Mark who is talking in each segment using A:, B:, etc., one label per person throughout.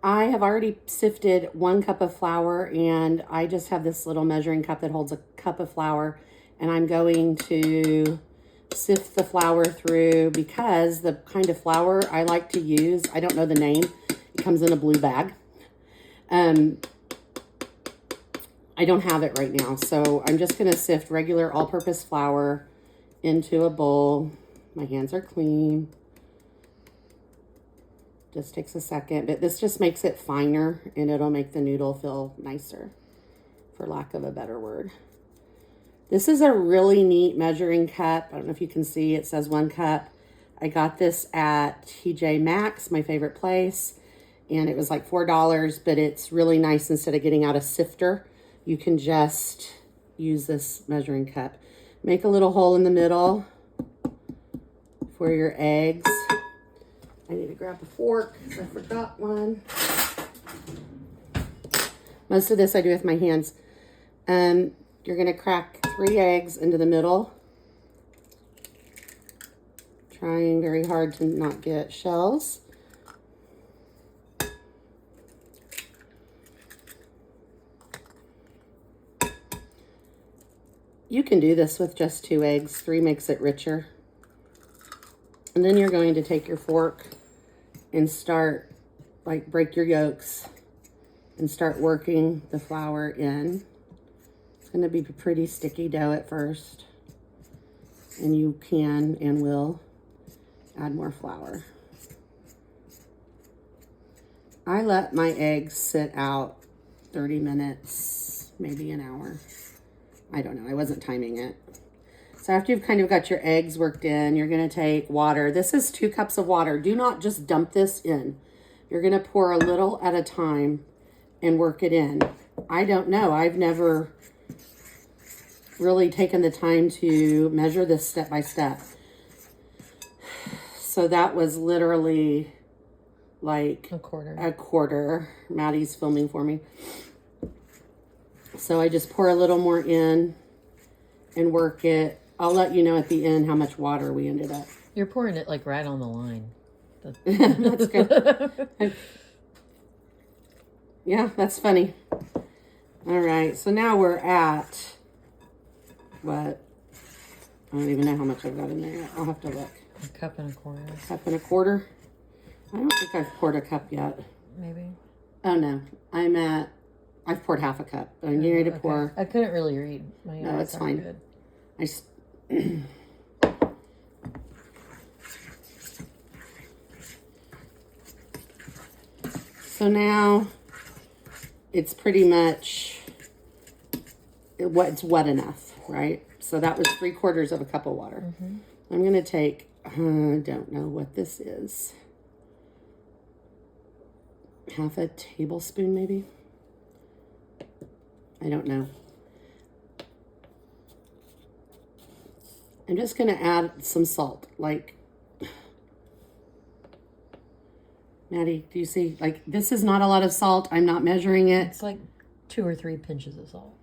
A: I have already sifted 1 cup of flour, and I just have this little measuring cup that holds a cup of flour, and I'm going to sift the flour through because the kind of flour I like to use, I don't know the name, it comes in a blue bag. I don't have it right now, so I'm just going to sift regular all-purpose flour into a bowl. My hands are clean. Just takes a second, but this just makes it finer, and it'll make the noodle feel nicer, for lack of a better word. This is a really neat measuring cup. I don't know if you can see, it says 1 cup. I got this at TJ Maxx, my favorite place, and it was like $4, but it's really nice. Instead of getting out a sifter, you can just use this measuring cup. Make a little hole in the middle for your eggs. I need to grab a fork because I forgot one. Most of this I do with my hands. You're going to crack 3 eggs into the middle. Trying very hard to not get shells. You can do this with just 2 eggs. 3 makes it richer. And then you're going to take your fork and start, like, break your yolks and start working the flour in. It's going to be a pretty sticky dough at first. And you can and will add more flour. I let my eggs sit out 30 minutes, maybe an hour. I don't know. I wasn't timing it. So after you've kind of got your eggs worked in, you're going to take water. This is 2 cups of water. Do not just dump this in. You're going to pour a little at a time and work it in. I don't know. I've never really taken the time to measure this step by step. So that was literally like
B: a quarter.
A: A quarter. Maddie's filming for me. So I just pour a little more in and work it. I'll let you know at the end how much water we ended up.
B: You're pouring it like right on the line.
A: That's good. Yeah, that's funny. All right, so now we're at what? I don't even know how much I've got in there. I'll have to look.
B: 1.25 cups.
A: 1.25 cups? I don't think I've poured a cup yet.
B: Maybe.
A: Oh no, I've poured 1/2 cup. I'm getting ready to pour.
B: I couldn't really read.
A: No, it's fine.
B: Good.
A: So now it's pretty much it's wet enough, right? So that was 3/4 cup of water.
B: Mm-hmm.
A: I'm going to take, I don't know what this is. 1/2 tablespoon maybe? I don't know. I'm just going to add some salt. Like, Maddie, do you see? Like, this is not a lot of salt. I'm not measuring it.
B: It's like 2 or 3 pinches of salt.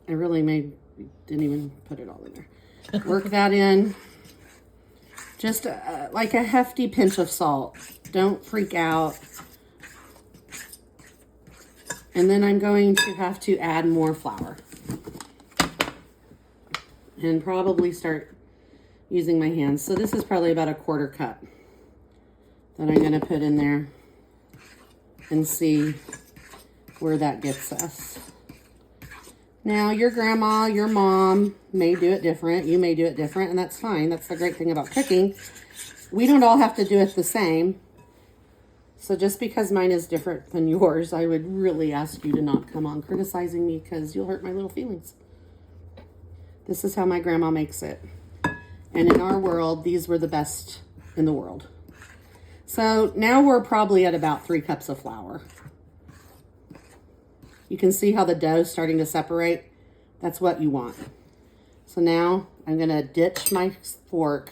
A: I really didn't even put it all in there. Work that in. Just like a hefty pinch of salt. Don't freak out. And then I'm going to have to add more flour. And probably start using my hands. So this is probably about 1/4 cup that I'm going to put in there and see where that gets us. Now, your grandma, your mom may do it different. You may do it different, and that's fine. That's the great thing about cooking. We don't all have to do it the same. So just because mine is different than yours, I would really ask you to not come on criticizing me because you'll hurt my little feelings. This is how my grandma makes it. And in our world, these were the best in the world. So now we're probably at about 3 cups of flour. You can see how the dough is starting to separate. That's what you want. So now I'm going to ditch my fork,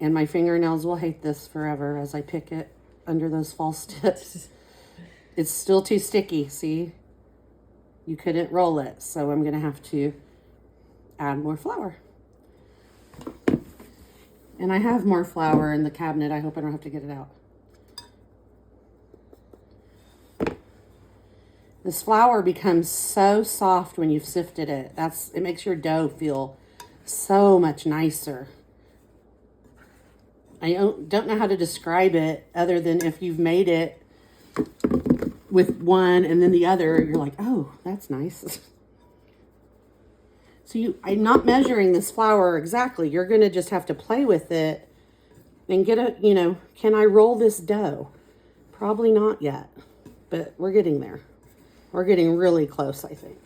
A: and my fingernails will hate this forever as I pick it under those false tips. It's still too sticky, see? You couldn't roll it, so I'm going to have to add more flour. And I have more flour in the cabinet. I hope I don't have to get it out. This flour becomes so soft when you've sifted it. It makes your dough feel so much nicer. I don't know how to describe it other than if you've made it with one and then the other, you're like, oh, that's nice. So I'm not measuring this flour exactly. You're going to just have to play with it and get can I roll this dough? Probably not yet, but we're getting there. We're getting really close, I think.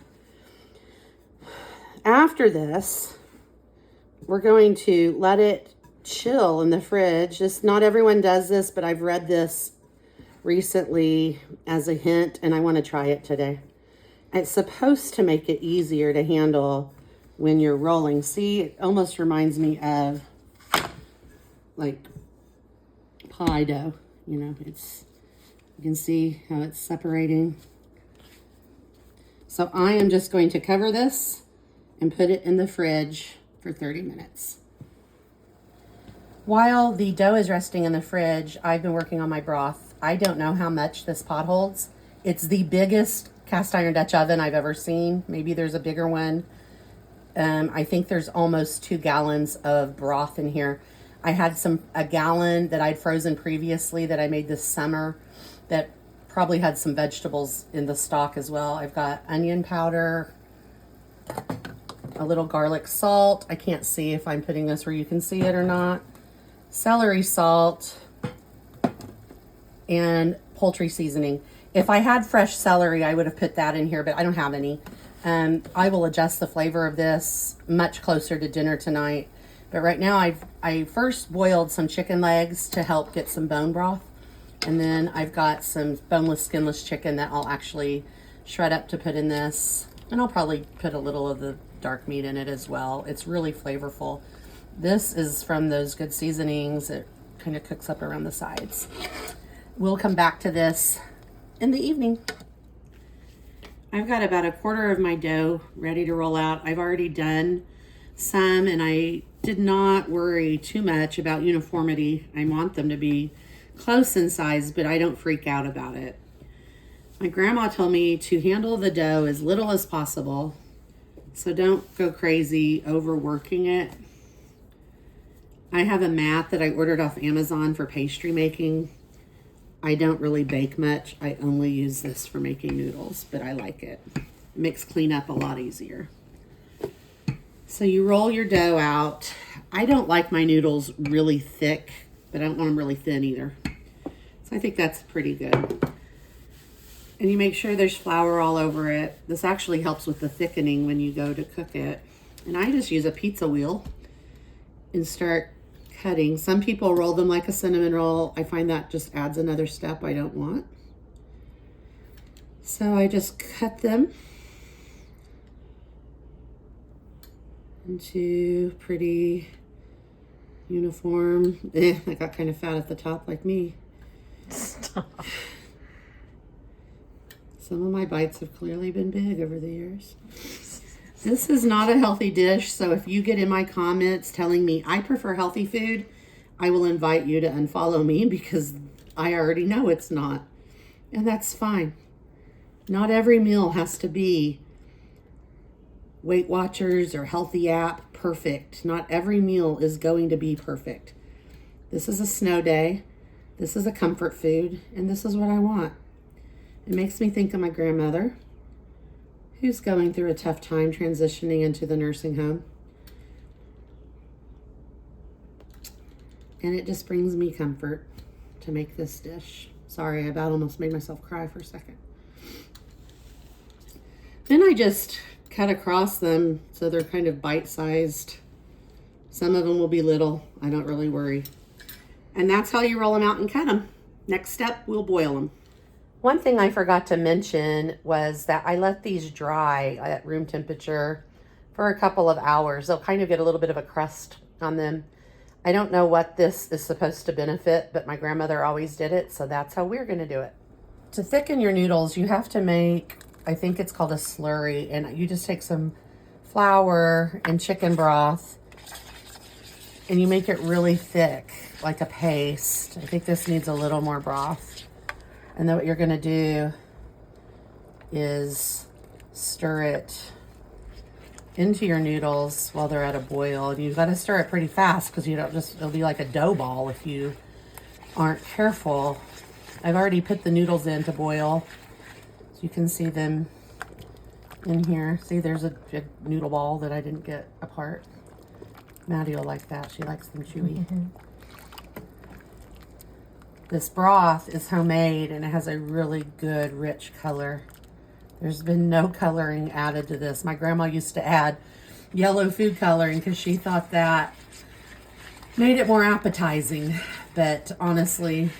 A: After this, we're going to let it chill in the fridge. Not everyone does this, but I've read this recently as a hint, and I want to try it today. It's supposed to make it easier to handle when you're rolling. See, it almost reminds me of like pie dough. You can see how it's separating. So I am just going to cover this and put it in the fridge for 30 minutes. While the dough is resting in the fridge, I've been working on my broth. I don't know how much this pot holds. It's the biggest cast iron Dutch oven I've ever seen. Maybe there's a bigger one. I think there's almost 2 gallons of broth in here. I had a gallon that I'd frozen previously that I made this summer that probably had some vegetables in the stock as well. I've got onion powder, a little garlic salt. I can't see if I'm putting this where you can see it or not. Celery salt, and poultry seasoning. If I had fresh celery, I would have put that in here, but I don't have any. I will adjust the flavor of this much closer to dinner tonight. But right now, I first boiled some chicken legs to help get some bone broth. And then I've got some boneless, skinless chicken that I'll actually shred up to put in this. And I'll probably put a little of the dark meat in it as well. It's really flavorful. This is from those good seasonings. It kind of cooks up around the sides. We'll come back to this in the evening. I've got about 1/4 of my dough ready to roll out. I've already done some, and I did not worry too much about uniformity. I want them to be close in size, but I don't freak out about it. My grandma told me to handle the dough as little as possible, so don't go crazy overworking it. I have a mat that I ordered off Amazon for pastry making. I don't really bake much. I only use this for making noodles, but I like it. It makes cleanup a lot easier. So you roll your dough out. I don't like my noodles really thick, but I don't want them really thin either. So I think that's pretty good. And you make sure there's flour all over it. This actually helps with the thickening when you go to cook it. And I just use a pizza wheel and start cutting. Some people roll them like a cinnamon roll. I find that just adds another step I don't want. So I just cut them into pretty uniform. I got kind of fat at the top like me.
B: Stop.
A: Some of my bites have clearly been big over the years. This is not a healthy dish, so if you get in my comments telling me I prefer healthy food, I will invite you to unfollow me because I already know it's not. And that's fine. Not every meal has to be Weight Watchers or Healthy App perfect. Not every meal is going to be perfect. This is a snow day. This is a comfort food, and this is what I want. It makes me think of my grandmother, who's going through a tough time transitioning into the nursing home. And it just brings me comfort to make this dish. Sorry, I about almost made myself cry for a second. Then I just cut across them so they're kind of bite-sized. Some of them will be little. I don't really worry. And that's how you roll them out and cut them. Next step, we'll boil them. One thing I forgot to mention was that I let these dry at room temperature for a couple of hours. They'll kind of get a little bit of a crust on them. I don't know what this is supposed to benefit, but my grandmother always did it, so that's how we're going to do it. To thicken your noodles, you have to make, I think it's called a slurry, and you just take some flour and chicken broth, and you make it really thick, like a paste. I think this needs a little more broth. And then what you're going to do is stir it into your noodles while they're at a boil. And you've got to stir it pretty fast because you don't just, it'll be like a dough ball if you aren't careful. I've already put the noodles in to boil. So you can see them in here. See, there's a noodle ball that I didn't get apart. Maddie will like that. She likes them chewy. This broth is homemade and it has a really good rich color. There's been no coloring added to this. My grandma used to add yellow food coloring because she thought that made it more appetizing. But honestly,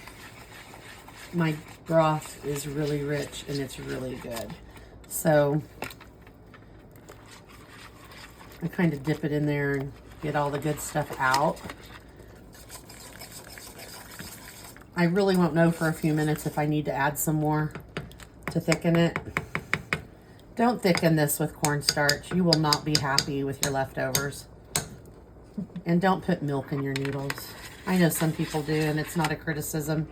A: my broth is really rich and it's really good. So I kind of dip it in there and get all the good stuff out. I really won't know for a few minutes if I need to add some more to thicken it. Don't thicken this with cornstarch. You will not be happy with your leftovers. And don't put milk in your noodles. I know some people do, and it's not a criticism,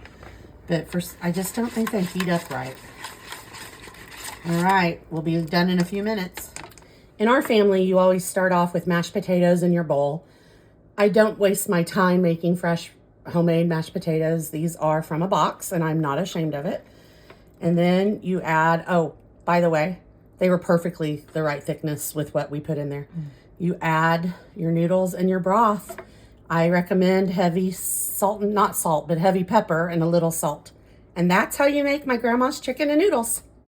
A: but I just don't think they heat up right. All right, we'll be done in a few minutes. In our family, you always start off with mashed potatoes in your bowl. I don't waste my time making fresh homemade mashed potatoes. These are from a box, and I'm not ashamed of it. And then you add, oh, by the way, they were perfectly the right thickness with what we put in there. You add your noodles and your broth. I recommend heavy salt, not salt, but heavy pepper and a little salt. And that's how you make my grandma's chicken and noodles.